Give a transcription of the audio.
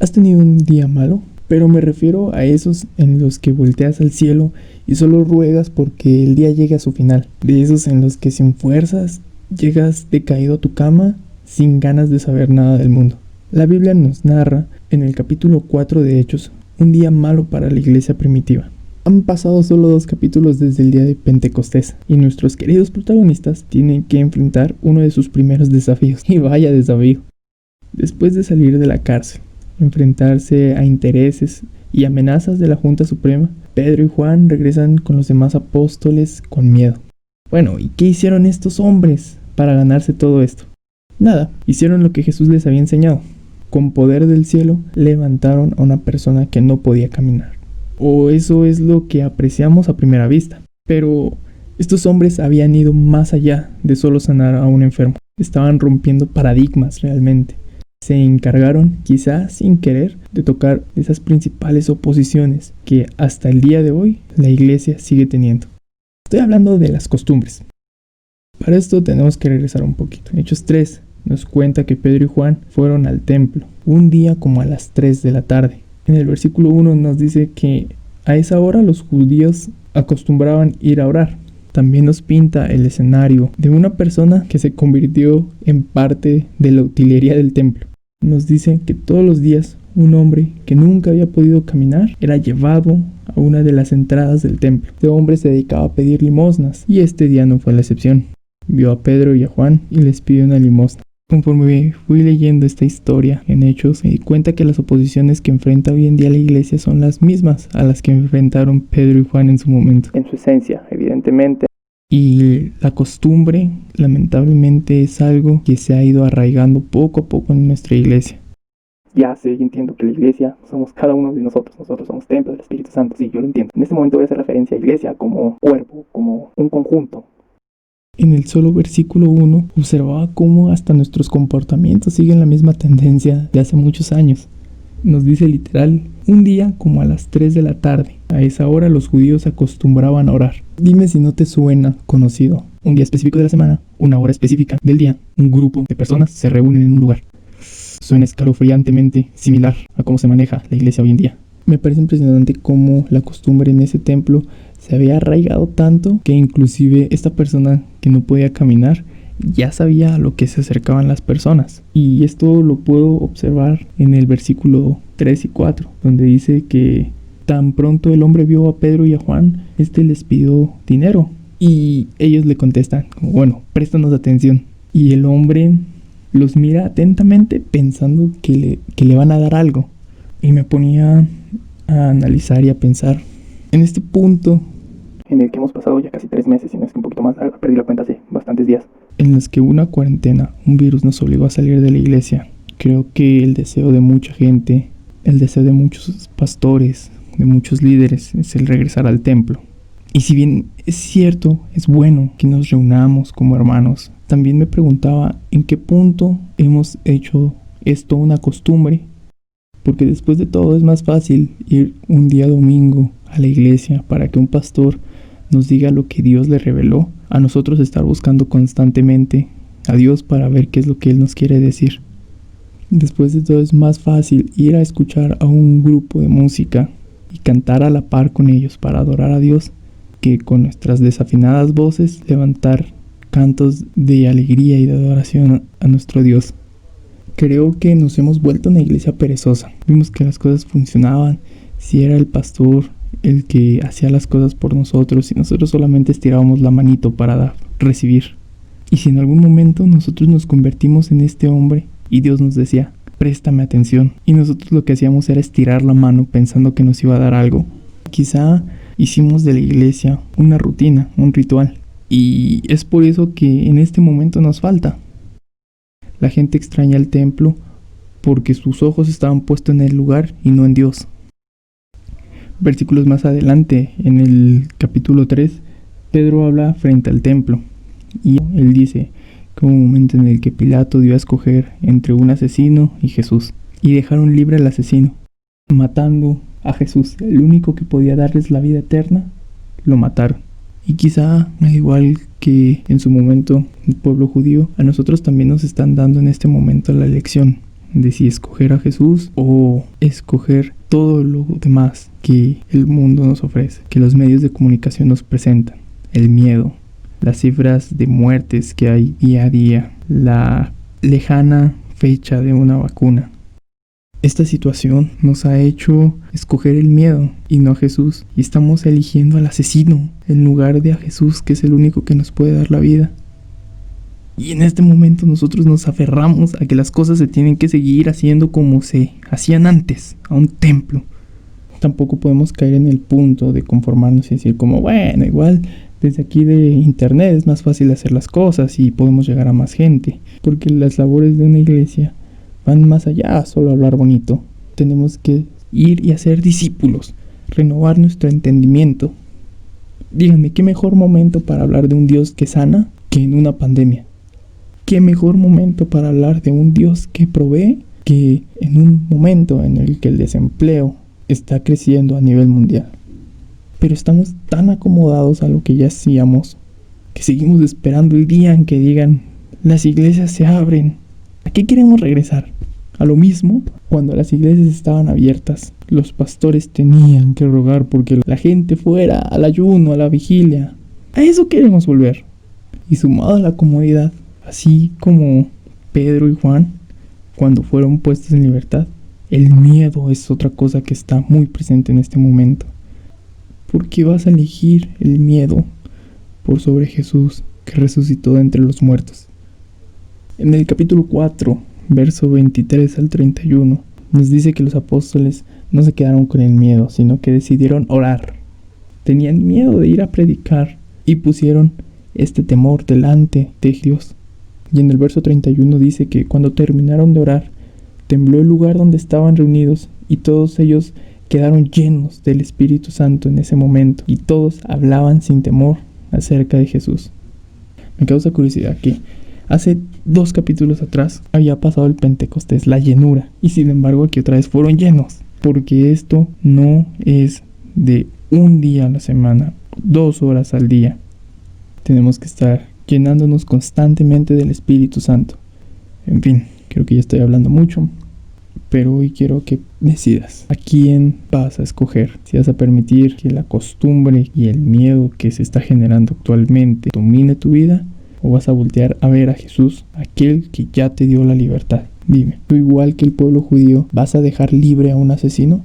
¿Has tenido un día malo? Pero me refiero a esos en los que volteas al cielo y solo ruegas porque el día llegue a su final. De esos en los que sin fuerzas llegas decaído a tu cama sin ganas de saber nada del mundo. La Biblia nos narra en el capítulo 4 de Hechos un día malo para la iglesia primitiva. Han pasado solo 2 capítulos desde el día de Pentecostés y nuestros queridos protagonistas tienen que enfrentar uno de sus primeros desafíos. Y vaya desafío. Después de salir de la cárcel, enfrentarse a intereses y amenazas de la Junta Suprema, Pedro y Juan regresan con los demás apóstoles con miedo. Bueno, ¿y qué hicieron estos hombres para ganarse todo esto? Nada, hicieron lo que Jesús les había enseñado. Con poder del cielo levantaron a una persona que no podía caminar. O eso es lo que apreciamos a primera vista. Pero estos hombres habían ido más allá de solo sanar a un enfermo. Estaban rompiendo paradigmas realmente. Se encargaron, quizás sin querer, de tocar esas principales oposiciones que hasta el día de hoy la iglesia sigue teniendo. Estoy hablando de las costumbres. Para esto tenemos que regresar un poquito. Hechos 3 nos cuenta que Pedro y Juan fueron al templo un día como a las 3 de la tarde. En el versículo 1 nos dice que a esa hora los judíos acostumbraban ir a orar. También nos pinta el escenario de una persona que se convirtió en parte de la utilería del templo. Nos dice que todos los días un hombre que nunca había podido caminar era llevado a una de las entradas del templo. Este hombre se dedicaba a pedir limosnas y este día no fue la excepción. Vio a Pedro y a Juan y les pidió una limosna. Conforme fui leyendo esta historia en Hechos, me di cuenta que las oposiciones que enfrenta hoy en día la iglesia son las mismas a las que enfrentaron Pedro y Juan en su momento. En su esencia, evidentemente. Y la costumbre, lamentablemente, es algo que se ha ido arraigando poco a poco en nuestra iglesia. Ya sé y entiendo que la iglesia somos cada uno de nosotros. Nosotros somos templo del Espíritu Santo. Sí, yo lo entiendo. En este momento voy a hacer referencia a iglesia como cuerpo, como un conjunto. En el solo versículo 1 observaba cómo hasta nuestros comportamientos siguen la misma tendencia de hace muchos años. Nos dice literal, un día como a las 3 de la tarde. A esa hora los judíos acostumbraban a orar. Dime si no te suena conocido. Un día específico de la semana, una hora específica del día, un grupo de personas se reúnen en un lugar. Suena escalofriantemente similar a cómo se maneja la iglesia hoy en día. Me parece impresionante cómo la costumbre en ese templo se había arraigado tanto que inclusive esta persona que no podía caminar ya sabía a lo que se acercaban las personas. Y esto lo puedo observar en el versículo 3 y 4, donde dice que tan pronto el hombre vio a Pedro y a Juan, les pidió dinero. Y ellos le contestan, como, bueno, préstanos atención. Y el hombre los mira atentamente pensando que le van a dar algo. Y me ponía a analizar y a pensar en este punto en el que hemos pasado ya casi 3 meses, si no es que un poquito más, perdí la cuenta hace bastantes días, en los que una cuarentena, un virus nos obligó a salir de la iglesia. Creo que el deseo de mucha gente, el deseo de muchos pastores, de muchos líderes, es el regresar al templo. Y si bien es cierto, es bueno que nos reunamos como hermanos, también me preguntaba en qué punto hemos hecho esto una costumbre. Porque después de todo es más fácil ir un día domingo a la iglesia para que un pastor nos diga lo que Dios le reveló, a nosotros estar buscando constantemente a Dios para ver qué es lo que Él nos quiere decir. Después de todo es más fácil ir a escuchar a un grupo de música y cantar a la par con ellos para adorar a Dios, que con nuestras desafinadas voces levantar cantos de alegría y de adoración a nuestro Dios. Creo que nos hemos vuelto una iglesia perezosa. Vimos que las cosas funcionaban, si era el pastor el que hacía las cosas por nosotros y nosotros solamente estirábamos la manito para recibir. Y si en algún momento nosotros nos convertimos en este hombre y Dios nos decía, préstame atención, y nosotros lo que hacíamos era estirar la mano pensando que nos iba a dar algo. Quizá hicimos de la iglesia una rutina, un ritual, y es por eso que en este momento nos falta. La gente extraña el templo porque sus ojos estaban puestos en el lugar y no en Dios. Versículos más adelante, en el capítulo 3, Pedro habla frente al templo y él dice que hubo un momento en el que Pilato dio a escoger entre un asesino y Jesús, y dejaron libre al asesino, matando a Jesús, el único que podía darles la vida eterna. Lo mataron. Y quizá, al igual que en su momento el pueblo judío, a nosotros también nos están dando en este momento la lección de si escoger a Jesús o escoger todo lo demás que el mundo nos ofrece, que los medios de comunicación nos presentan. El miedo, las cifras de muertes que hay día a día, la lejana fecha de una vacuna. Esta situación nos ha hecho escoger el miedo y no a Jesús, y estamos eligiendo al asesino en lugar de a Jesús, que es el único que nos puede dar la vida. Y en este momento nosotros nos aferramos a que las cosas se tienen que seguir haciendo como se hacían antes, a un templo. Tampoco podemos caer en el punto de conformarnos y decir como, bueno, igual desde aquí de internet es más fácil hacer las cosas y podemos llegar a más gente, porque las labores de una iglesia van más allá, solo hablar bonito. Tenemos que ir y hacer discípulos, renovar nuestro entendimiento. Díganme, ¿qué mejor momento para hablar de un Dios que sana que en una pandemia? ¿Qué mejor momento para hablar de un Dios que provee que en un momento en el que el desempleo está creciendo a nivel mundial? Pero estamos tan acomodados a lo que ya hacíamos que seguimos esperando el día en que digan las iglesias se abren. ¿A qué queremos regresar? ¿A lo mismo? Cuando las iglesias estaban abiertas, los pastores tenían que rogar porque la gente fuera al ayuno, a la vigilia. A eso queremos volver. Y sumado a la comodidad, así como Pedro y Juan, cuando fueron puestos en libertad, el miedo es otra cosa que está muy presente en este momento. ¿Por qué vas a elegir el miedo por sobre Jesús que resucitó de entre los muertos? En el capítulo 4, verso 23 al 31, nos dice que los apóstoles no se quedaron con el miedo, sino que decidieron orar. Tenían miedo de ir a predicar y pusieron este temor delante de Dios. Y en el verso 31 dice que cuando terminaron de orar, tembló el lugar donde estaban reunidos y todos ellos quedaron llenos del Espíritu Santo en ese momento y todos hablaban sin temor acerca de Jesús. Me causa curiosidad que hace 2 capítulos atrás había pasado el Pentecostés, la llenura, y sin embargo aquí otra vez fueron llenos, porque esto no es de un día a la semana, 2 horas al día. Tenemos que estar llenándonos constantemente del Espíritu Santo. En fin, creo que ya estoy hablando mucho, pero hoy quiero que decidas a quién vas a escoger. Si vas a permitir que la costumbre y el miedo que se está generando actualmente domine tu vida, o vas a voltear a ver a Jesús, aquel que ya te dio la libertad. Dime, ¿tú igual que el pueblo judío vas a dejar libre a un asesino?